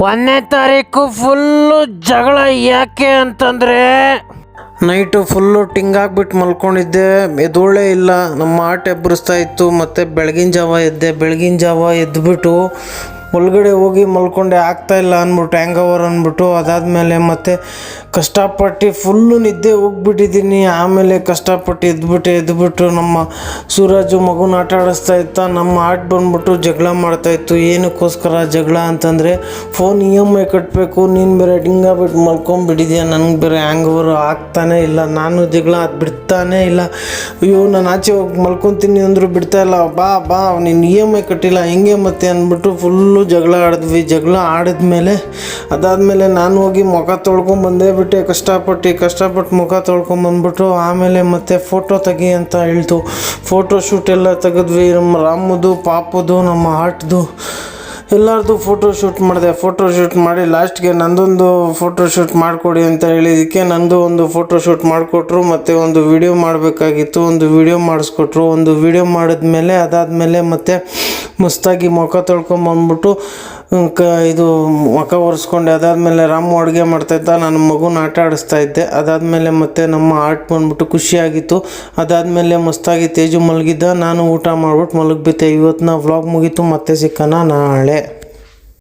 ಒಂದನೇ ತಾರೀಕು ಫುಲ್ಲು ಜಗಳ. ಯಾಕೆ ಅಂತಂದರೆ ನೈಟು ಫುಲ್ಲು ಟಿಂಗಾಗ್ಬಿಟ್ಟು ಮಲ್ಕೊಂಡಿದ್ದೆ, ಎದೋಳೇ ಇಲ್ಲ. ನಮ್ಮ ಆಟ ಎಬ್ಬರಿಸ್ತಾ ಇತ್ತು. ಮತ್ತು ಬೆಳಗಿನ ಜಾವ ಎದ್ದುಬಿಟ್ಟು ಒಳಗಡೆ ಹೋಗಿ ಮಲ್ಕೊಂಡೆ, ಆಗ್ತಾಯಿಲ್ಲ ಅಂದ್ಬಿಟ್ಟು ಹ್ಯಾಂಗೋವರ್ ಅಂದ್ಬಿಟ್ಟು. ಅದಾದಮೇಲೆ ಮತ್ತೆ ಕಷ್ಟಪಟ್ಟು ಫುಲ್ಲು ನಿದ್ದೆ ಹೋಗ್ಬಿಟ್ಟಿದ್ದೀನಿ. ಆಮೇಲೆ ಕಷ್ಟಪಟ್ಟು ಎದ್ಬಿಟ್ಟು ನಮ್ಮ ಸೂರಜು ಮಗುನ ಆಟ ಆಡಿಸ್ತಾ ಇತ್ತ. ನಮ್ಮ ಬಂದ್ಬಿಟ್ಟು ಜಗಳ ಮಾಡ್ತಾಯಿತ್ತು. ಏನಕ್ಕೋಸ್ಕರ ಜಗಳ ಅಂತಂದರೆ, ಫೋನ್ EMI ಕಟ್ಟಬೇಕು, ನೀನು ಬೇರೆ ಡಿಂಗಾಗ್ಬಿಟ್ಟು ಮಲ್ಕೊಂಬಿಟ್ಟಿದ್ಯಾ, ನನಗೆ ಬೇರೆ ಹ್ಯಾಂಗೋವರ್ ಆಗ್ತಾನೇ ಇಲ್ಲ. ನಾನು ಜಗಳ ಅದು ಬಿಡ್ತಾನೇ ಇಲ್ಲ. ಅಯ್ಯೋ ನಾನು ಆಚೆ ಹೋಗಿ ಮಲ್ಕೊತೀನಿ ಅಂದರೂ ಬಿಡ್ತಾಯಿಲ್ಲ. ಬಾ ನೀನು EMI ಕಟ್ಟಿಲ್ಲ ಹೆಂಗೆ ಮತ್ತೆ ಅಂದ್ಬಿಟ್ಟು ಫುಲ್ಲು ಜಗಳ ಆಡಿದ್ವಿ. ಜಗಳ ಆಡಿದ್ಮೇಲೆ ಅದಾದಮೇಲೆ ನಾನು ಹೋಗಿ ಮುಖ ತೊಳ್ಕೊಂಬಂದೇ ಬಿಟ್ಟೆ. ಕಷ್ಟಪಟ್ಟು ಮುಖ ತೊಳ್ಕೊಂಬಂದ್ಬಿಟ್ಟು ಆಮೇಲೆ ಮತ್ತೆ ಫೋಟೋ ತೆಗಿ ಅಂತ ಹೇಳ್ತು. ಫೋಟೋ ಶೂಟ್ ಎಲ್ಲ ತೆಗೆದ್ವಿ. ನಮ್ಮ ರಾಮುದು, ಪಾಪುದು, ನಮ್ಮ ಆಟದು ಎಲ್ಲರದು ಫೋಟೋ ಶೂಟ್ ಮಾಡಿ ಲಾಸ್ಟ್ಗೆ ನಂದೊಂದು ಫೋಟೋ ಶೂಟ್ ಮಾಡಿಕೊಡಿ ಅಂತ ಹೇಳಿದ್ದಕ್ಕೆ ನಂದು ಒಂದು ಫೋಟೋ ಶೂಟ್ ಮಾಡಿಕೊಟ್ರು. ಮತ್ತು ಒಂದು ವಿಡಿಯೋ ಮಾಡಬೇಕಾಗಿತ್ತು, ಒಂದು ವಿಡಿಯೋ ಮಾಡಿಸ್ಕೊಟ್ರು. ಒಂದು ವಿಡಿಯೋ ಮಾಡಿದ್ಮೇಲೆ ಅದಾದಮೇಲೆ ಮತ್ತೆ ಮಸ್ತಾಗಿ ಮುಖ ತೊಳ್ಕೊಂಬಂದ್ಬಿಟ್ಟು ಇದು ಮುಖ ಒರೆಸ್ಕೊಂಡೆ. ಅದಾದಮೇಲೆ ರಾಮು ಅಡುಗೆ ಮಾಡ್ತಾಯಿದ್ದ, ನಾನು ಮಗುನ ಆಟ ಆಡಿಸ್ತಾ ಇದ್ದೆ. ಅದಾದಮೇಲೆ ಮತ್ತೆ ನಮ್ಮ ಆಟ ಬಂದ್ಬಿಟ್ಟು ಖುಷಿಯಾಗಿತ್ತು. ಅದಾದಮೇಲೆ ಮಸ್ತಾಗಿ ತೇಜು ಮಲಗಿದ್ದ, ನಾನು ಊಟ ಮಾಡ್ಬಿಟ್ಟು ಮಲಗಿಬಿಟ್ಟೆ. ಇವತ್ತಿನ ವ್ಲಾಗ್ ಮುಗೀತು. ಮತ್ತೆ ಸಿಕ್ಕಣ ನಾಳೆ.